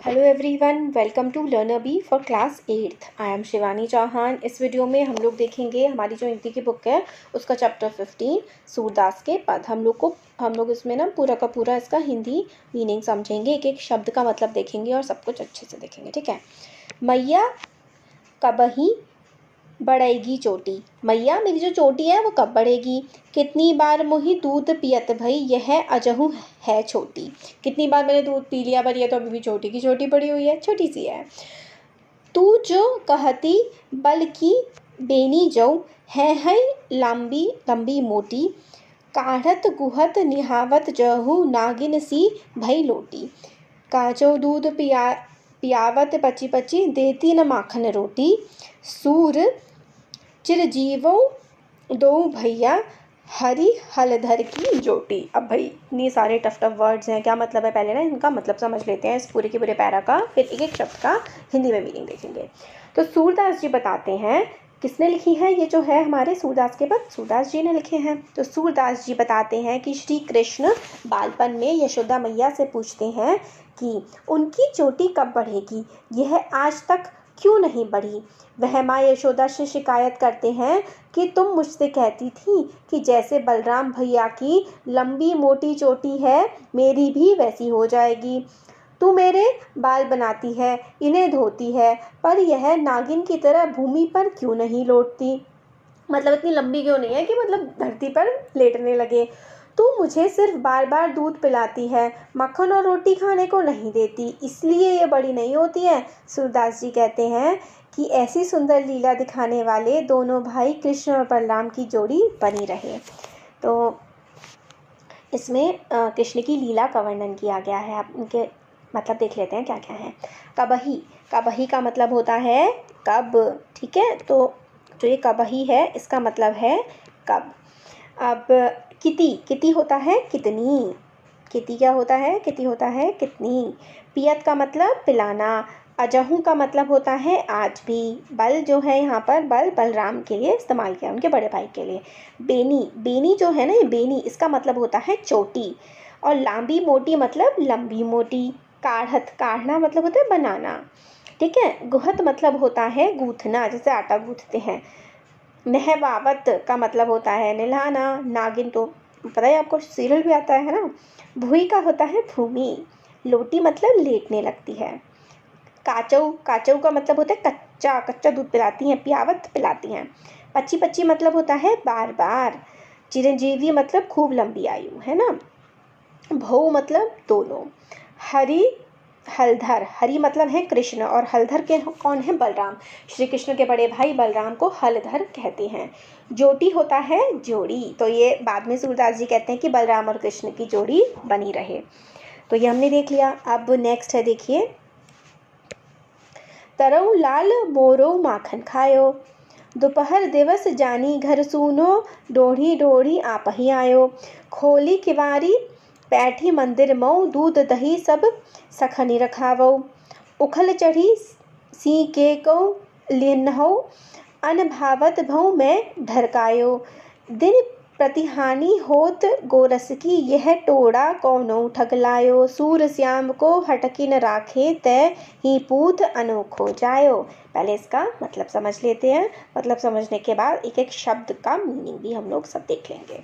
Hello everyone, welcome to learner B for class 8th। I am Shivani Chauhan. इस video में हम लोग देखेंगे हमारी जो हिंदी की बुक है उसका चैप्टर 15 सूरदास के पद। हम लोग इसमें ना पूरा का पूरा इसका हिंदी मीनिंग समझेंगे, एक एक शब्द का मतलब देखेंगे और सब कुछ अच्छे से देखेंगे। ठीक है। मैया कबही बढ़ेगी चोटी। मैया मेरी जो चोटी है वो कब बढ़ेगी। कितनी बार मोही दूध पियत भई यह अजहू है छोटी। कितनी बार मैंने दूध पी लिया पर ये तो अभी भी छोटी की छोटी पड़ी हुई है, छोटी सी है। तू जो कहती बल की बेनी जौ है लंबी लंबी मोटी। काढ़त गुहत निहावत जहू नागिन सी भई लोटी। काचो दूध पियावत पची पची देती न माखन रोटी। सूर चिरजीवो दो भैया हरी हलधर की जोटी। अब भाई इतनी सारे टफ वर्ड्स हैं, क्या मतलब है पहले ना इनका मतलब समझ लेते हैं इस पूरे के पूरे पैरा का, फिर एक एक शब्द का हिंदी में मीनिंग देखेंगे। तो सूरदास जी बताते हैं, किसने लिखी है ये जो है हमारे सूरदास के पद, सूरदास जी ने लिखे हैं। तो सूरदास जी बताते हैं कि श्री कृष्ण बालपन में यशोदा मैया से पूछते हैं कि उनकी चोटी कब बढ़ेगी, यह आज तक क्यों नहीं बढ़ी। वह माँ यशोदा से शिकायत करते हैं कि तुम मुझसे कहती थी कि जैसे बलराम भैया की लंबी मोटी चोटी है मेरी भी वैसी हो जाएगी। तू मेरे बाल बनाती है, इन्हें धोती है, पर यह नागिन की तरह भूमि पर क्यों नहीं लौटती। मतलब इतनी लंबी क्यों नहीं है कि मतलब धरती पर लेटने लगे। तू मुझे सिर्फ बार बार दूध पिलाती है, मक्खन और रोटी खाने को नहीं देती, इसलिए ये बड़ी नहीं होती है। सूरदास जी कहते हैं कि ऐसी सुंदर लीला दिखाने वाले दोनों भाई कृष्ण और बलराम की जोड़ी बनी रहे। तो इसमें कृष्ण की लीला का वर्णन किया गया है। आप उनके मतलब देख लेते हैं क्या क्या है। कबही, कबही का मतलब होता है कब। ठीक है, तो जो ये कबही है इसका मतलब है कब। अब किति, किति होता है कितनी। किति क्या होता है, किति होता है कितनी। पियत का मतलब पिलाना। अजहू का मतलब होता है आज भी। बल जो है यहाँ पर बल बलराम के लिए इस्तेमाल किया, उनके बड़े भाई के लिए। बेनी, बेनी जो है ना ये बेनी, इसका मतलब होता है चोटी। और लांबी मोटी मतलब लंबी मोटी। काढ़त, काढ़ना मतलब होता है बनाना। ठीक है। गुहत मतलब होता है गूंथना, जैसे आटा गूंथते हैं। नहवावत का मतलब होता है नहलाना। नागिन तो पता है आपको, सीरियल भी आता है ना। भूई का होता है भूमि। लोटी मतलब लेटने लगती है। काचौ, काचौ का मतलब होता है कच्चा, कच्चा दूध पिलाती हैं। पियावत पिलाती हैं। पच्ची पच्ची मतलब होता है बार बार। चिरंजीवी मतलब खूब लंबी आयु, है ना। भौ मतलब दोनों। हरि हलधर, हरि मतलब है कृष्ण और हलधर के कौन है, बलराम। श्री कृष्ण के बड़े भाई बलराम को हलधर कहते हैं। जोटी होता है जोड़ी। तो ये बाद में सूरदास जी कहते हैं कि बलराम और कृष्ण की जोड़ी बनी रहे। तो ये हमने देख लिया। अब नेक्स्ट है, देखिए। तरऊ लाल मोरो माखन खायो, दोपहर दिवस जानी घर सूनो, डोढ़ी डोढ़ी आप ही आयो। खोली किवारी बैठी मंदिर मऊ, दूध दही सब सखनी रखावो। उखल चढ़ी सी के को लिन्हो, अन भावत भऊ में ढरकायो। दिन प्रतिहानि होत गोरस की, यह टोड़ा कौनो ठगलायो। सूर श्याम को हटकी न राखे, तय ही पूत अनोखो जायो। पहले इसका मतलब समझ लेते हैं। मतलब समझने के बाद एक एक शब्द का मीनिंग भी हम लोग सब देख लेंगे।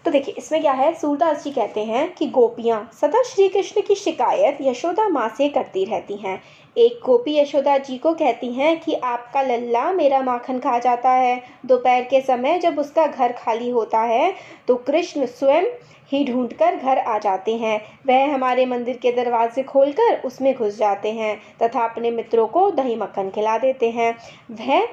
तो देखिए इसमें क्या है, सूरदास जी कहते हैं कि गोपियाँ सदा श्री कृष्ण की शिकायत यशोदा माँ से करती रहती हैं। एक गोपी यशोदा जी को कहती हैं कि आपका लल्ला मेरा माखन खा जाता है। दोपहर के समय जब उसका घर खाली होता है तो कृष्ण स्वयं ही ढूंढकर घर आ जाते हैं। वह हमारे मंदिर के दरवाजे खोलकर उसमें घुस जाते हैं तथा अपने मित्रों को दही मक्खन खिला देते हैं। वह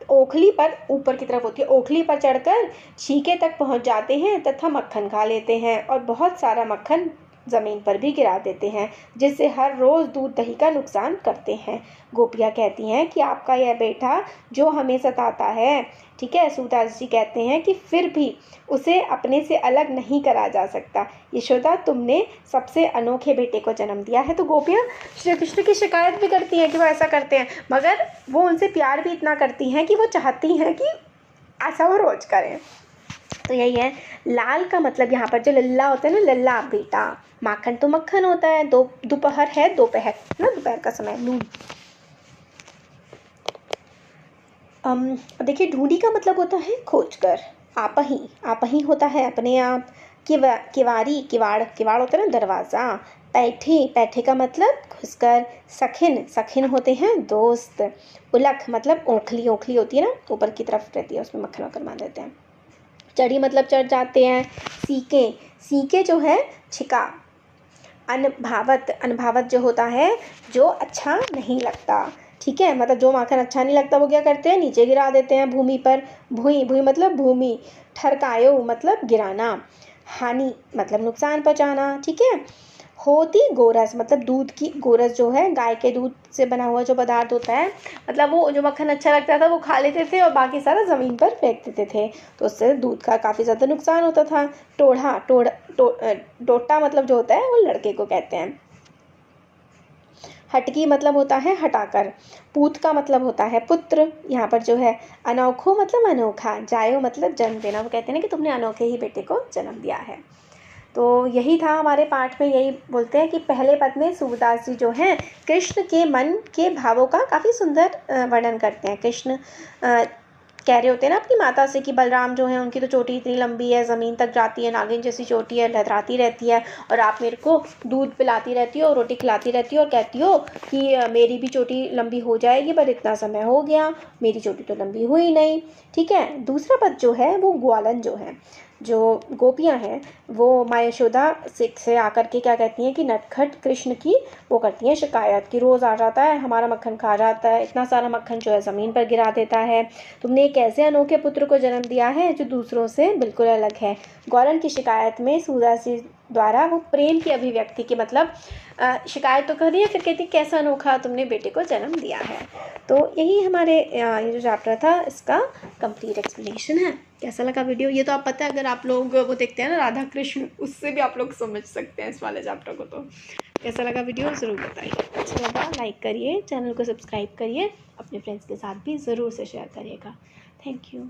ओखली पर, ऊपर की तरफ होती है, ओखली पर चढ़कर छीके तक पहुंच जाते हैं तथा मक्खन खा लेते हैं और बहुत सारा मक्खन ज़मीन पर भी गिरा देते हैं, जिससे हर रोज़ दूध दही का नुकसान करते हैं। गोपियाँ कहती हैं कि आपका यह बेटा जो हमें सताता है, ठीक है। सूरदास जी कहते हैं कि फिर भी उसे अपने से अलग नहीं करा जा सकता। यशोदा तुमने सबसे अनोखे बेटे को जन्म दिया है। तो गोपियाँ श्री कृष्ण की शिकायत भी करती हैं कि वो ऐसा करते हैं, मगर वो उनसे प्यार भी इतना करती हैं कि वो चाहती हैं कि ऐसा वो रोज़ करें। तो यही है। लाल का मतलब यहाँ पर जो लल्ला होता है ना, लल्ला बेटा। माखन तो मक्खन होता है। दोपहर है, दोपहर ना, दोपहर का समय, नून। देखिए ढूंढी का मतलब होता है खोज कर। आपही, आपही होता है अपने आप। किवारी, किवाड़, किवाड़ होता है ना दरवाज़ा। पैठे, पैठे का मतलब घुसकर। सखिन, सखिन होते हैं दोस्त। उलख मतलब ओखली, ओखली होती है ना ऊपर की तरफ रहती है, उसमें मक्खन वक्खन बांध देते हैं। चढ़ी मतलब चढ़ जाते हैं। सीके, सीके जो है छिका। अनभावत, अनभावत जो होता है जो अच्छा नहीं लगता, ठीक है, मतलब जो माखन अच्छा नहीं लगता वो क्या करते हैं, नीचे गिरा देते हैं भूमि पर। भूई, भूई मतलब भूमि। ठरकायो मतलब गिराना। हानि मतलब नुकसान पहुंचाना, ठीक है। होती गोरस मतलब दूध की, गोरस जो है गाय के दूध से बना हुआ जो पदार्थ होता है, मतलब वो जो मक्खन अच्छा लगता था वो खा लेते थे और बाकी सारा ज़मीन पर फेंक देते थे, तो उससे दूध का काफ़ी ज़्यादा नुकसान होता था। टोढ़ा, टोटा मतलब जो होता है वो लड़के को कहते हैं। हटकी मतलब होता है हटाकर। पूत का मतलब होता है पुत्र, यहाँ पर जो है। अनोखो मतलब अनोखा। जायो मतलब जन्म देना, वो कहते हैं ना कि तुमने अनोखे ही बेटे को जन्म दिया है। तो यही था हमारे पाठ में, यही बोलते हैं कि पहले पद में सूरदास जी जो हैं कृष्ण के मन के भावों का काफ़ी सुंदर वर्णन करते हैं। कृष्ण कह रहे होते हैं ना अपनी माता से कि बलराम जो है उनकी तो चोटी इतनी लंबी है, ज़मीन तक जाती है, नागिन जैसी चोटी है, लहराती रहती है, और आप मेरे को दूध पिलाती रहती हो, रोटी खिलाती रहती हो और कहती हो कि मेरी भी चोटी लंबी हो जाएगी, पर इतना समय हो गया, मेरी चोटी तो लंबी हुई नहीं, ठीक है। दूसरा पद जो है वो ग्वालन जो है, जो गोपियाँ हैं वो माँ यशोदा से आकर के क्या कहती हैं कि नटखट कृष्ण की वो करती हैं शिकायत कि रोज़ आ जाता है, हमारा मक्खन खा जाता है, इतना सारा मक्खन जो है ज़मीन पर गिरा देता है, तुमने एक ऐसे अनोखे पुत्र को जन्म दिया है जो दूसरों से बिल्कुल अलग है। ग्वालन की शिकायत में सूरदास जी द्वारा वो प्रेम की अभिव्यक्ति की मतलब शिकायत तो कर रही है, फिर कहती कैसा अनोखा तुमने बेटे को जन्म दिया है। तो यही हमारे ये जो चैप्टर था इसका कंप्लीट एक्सप्लेनेशन है। कैसा लगा वीडियो, ये तो आप पता है अगर आप लोग वो देखते हैं ना राधा कृष्ण, उससे भी आप लोग समझ सकते हैं इस वाले चैप्टर को। तो कैसा लगा वीडियो ज़रूर बताइए, अच्छा लगा लाइक करिए, चैनल को सब्सक्राइब करिए, अपने फ्रेंड्स के साथ भी ज़रूर से शेयर करिएगा। Thank you.